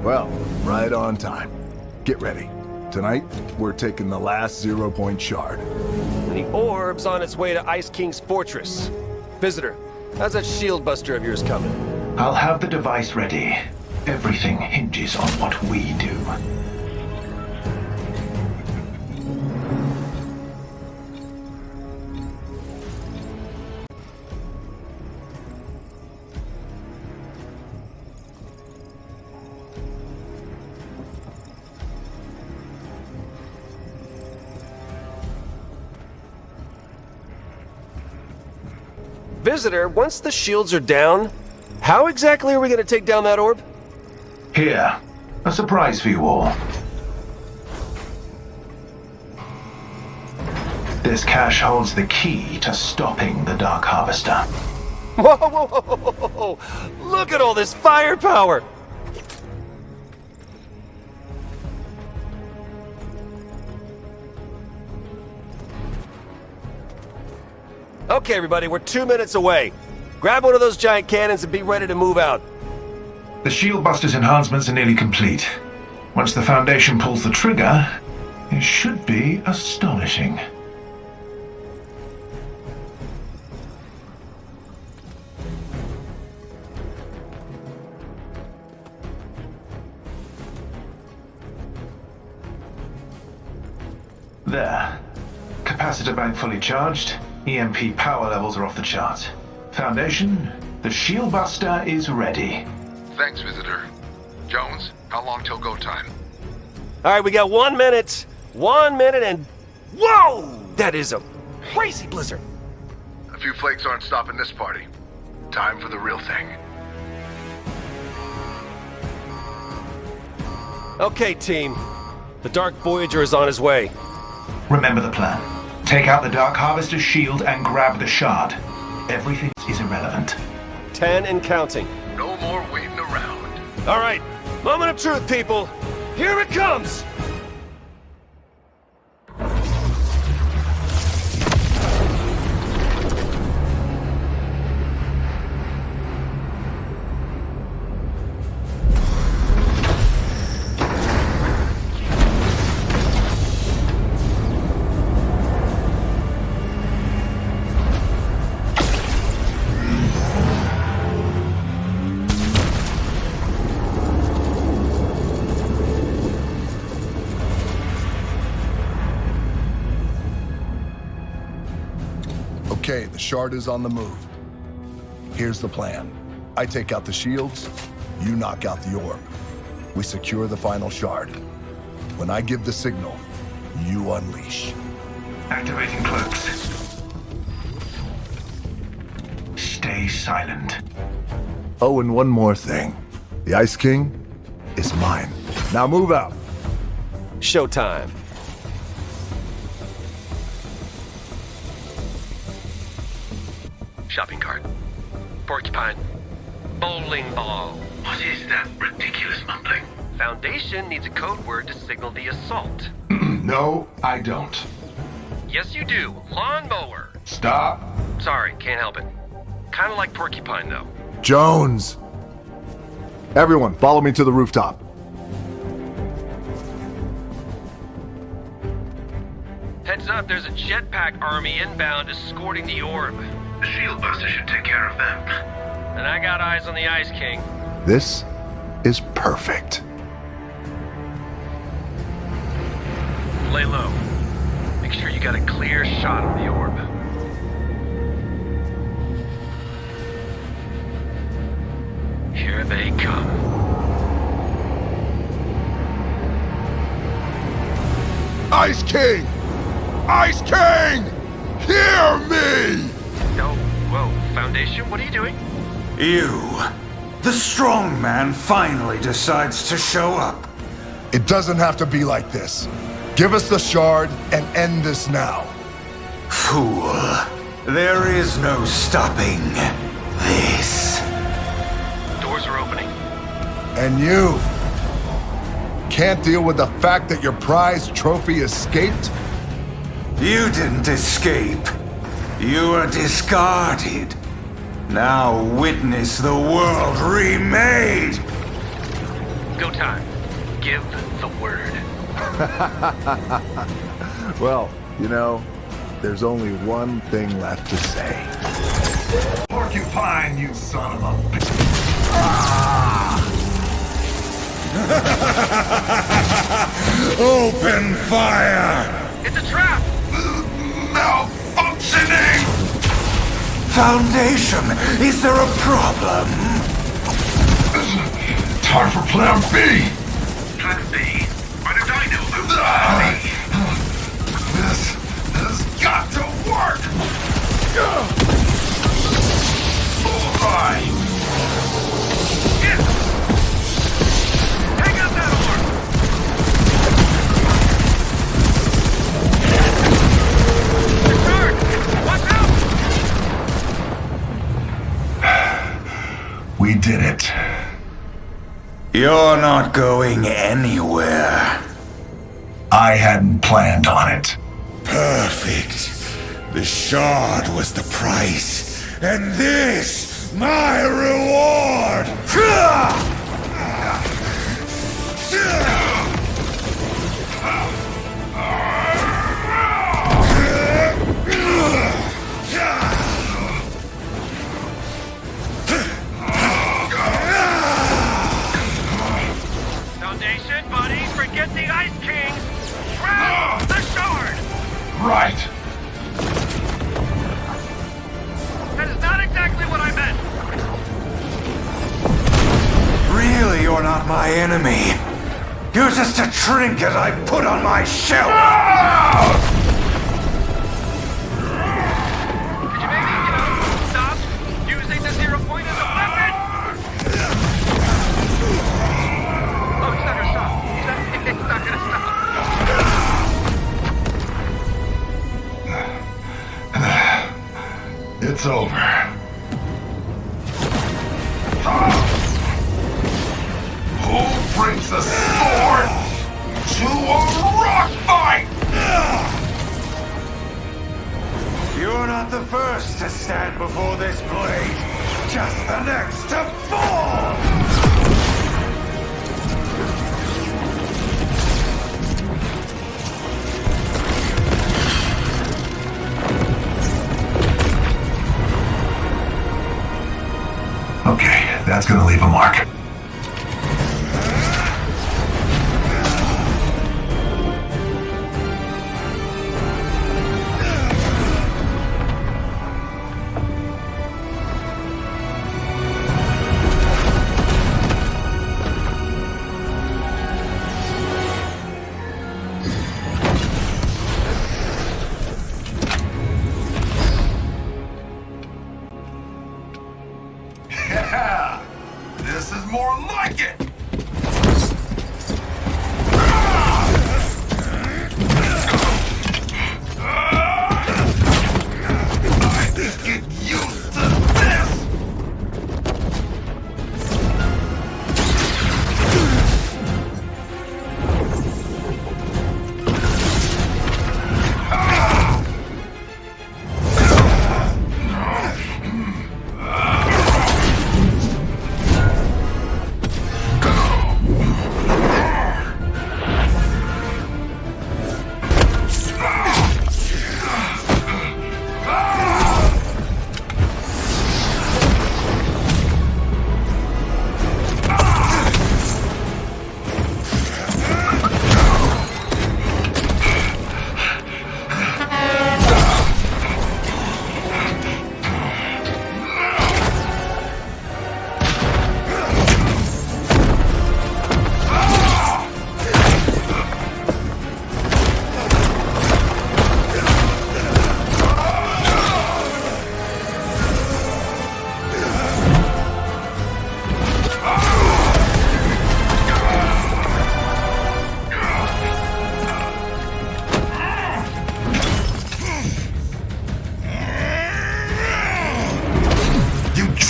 Well, right on time. Get ready. Tonight, we're taking the last 0-point shard. And the orb's on its way to Ice King's fortress. Visitor, how's that shield buster of yours coming? I'll have the device ready. Everything hinges on what we do. Visitor, once the shields are down, how exactly are we gonna take down that orb? Here, a surprise for you all. This cache holds the key to stopping the Dark Harvester. Whoa, whoa, whoa, whoa, whoa, whoa. Look at all this firepower! Okay, everybody, we're 2 minutes away. Grab one of those giant cannons and be ready to move out. The shield buster's enhancements are nearly complete. Once the Foundation pulls the trigger, it should be astonishing. There. Capacitor bank fully charged. EMP power levels are off the charts. Foundation, the shield buster is ready. Thanks, Visitor. Jones, how long till go time? All right, we got 1 minute. 1 minute and... Whoa! That is a crazy blizzard. A few flakes aren't stopping this party. Time for the real thing. Okay, team. The Dark Voyager is on his way. Remember the plan. Take out the Dark Harvester's shield and grab the shard. Everything is irrelevant. 10 and counting. No more waiting around. All right, moment of truth, people. Here it comes! Okay, the shard is on the move. Here's the plan. I take out the shields, you knock out the orb. We secure the final shard. When I give the signal, you unleash. Activating cloaks. Stay silent. Oh, and one more thing. The Ice King is mine. Now move out. Showtime. Shopping cart. Porcupine. Bowling ball. What is that ridiculous mumbling? Foundation needs a code word to signal the assault. No, I don't. Yes, you do. Lawnmower. Stop. Sorry, can't help it. Kinda like porcupine, though. Jones! Everyone, follow me to the rooftop. Heads up, there's a jetpack army inbound escorting the orb. The shield buster should take care of them. And I got eyes on the Ice King. This is perfect. Lay low. Make sure you got a clear shot of the orb. Here they come. Ice King! Ice King! Hear me! Oh, whoa, Foundation, what are you doing? You. The strong man finally decides to show up. It doesn't have to be like this. Give us the shard and end this now. Fool. There is no stopping this. Doors are opening. And you can't deal with the fact that your prized trophy escaped? You didn't escape. You were discarded. Now witness the world remade. Go time. Give the word. Well, you know, there's only one thing left to say. Porcupine, you son of a bitch. Open fire! It's a trap! Malfunctioning! Foundation, is there a problem? Time for plan B! Plan B? Why did I know about This has got to work! Bullseye! Take out that orb! Richard! Watch out! We did it. You're not going anywhere. I hadn't planned on it. Perfect. The shard was the price, and this, my reward! Foundation, buddy, forget the Ice King! Grab the shard! Right. That is not exactly what I meant! Really, you're not my enemy. You're just a trinket I put on my shelf! Could you maybe, stop using the 0 point as a weapon? Oh, he's not gonna stop. He's not gonna stop. It's over. Who brings the sword to a rock fight? You're not the first to stand before this blade, just the next to fall! Okay, that's gonna leave a mark. Yeah! This is more like it! I need to get used to this!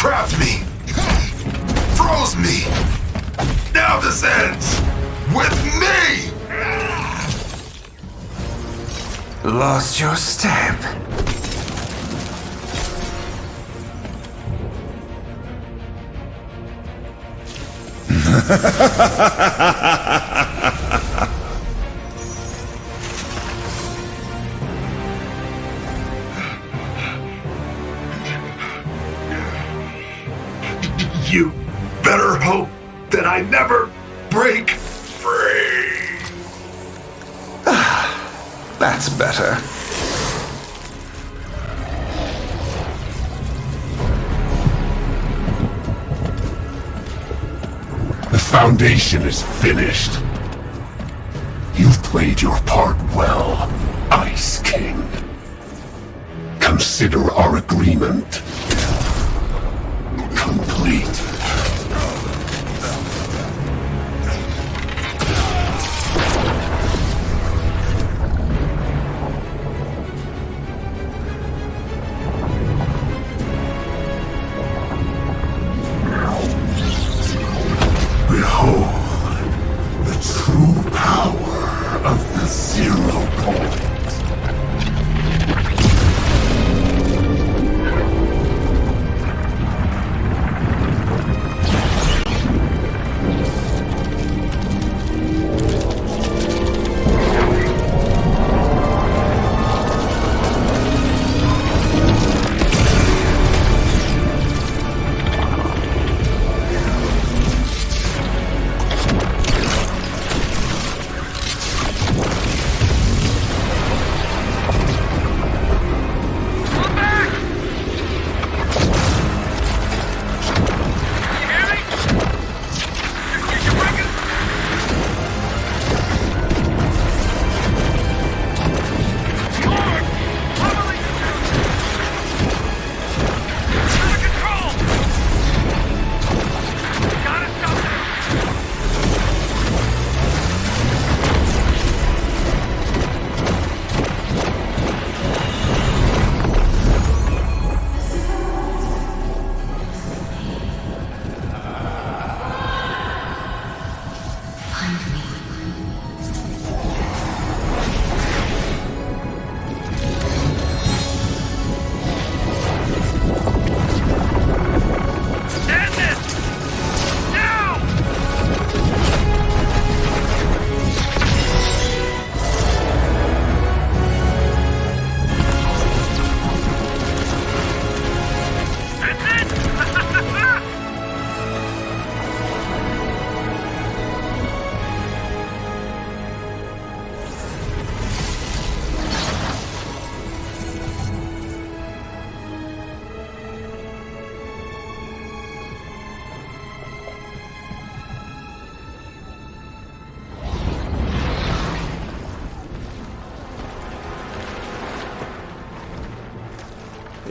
Trapped me! Froze me! Now this ends! With me! Lost your step. You better hope that I never break free. That's better. The Foundation is finished. You've played your part well, Ice King. Consider our agreement complete. Behold the true power of the 0 Point.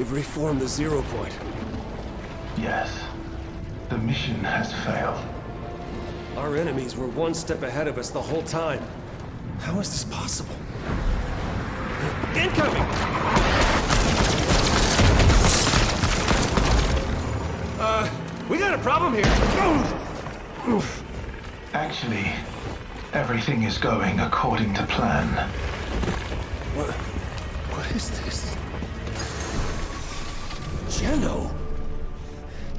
They've reformed the 0 Point. Yes. The mission has failed. Our enemies were one step ahead of us the whole time. How is this possible? Incoming! We got a problem here. Actually, everything is going according to plan. What is this? Jello?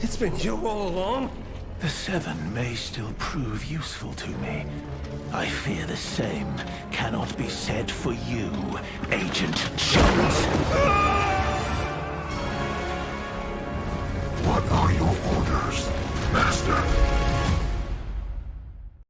It's been you all along? The Seven may still prove useful to me. I fear the same cannot be said for you, Agent Jones.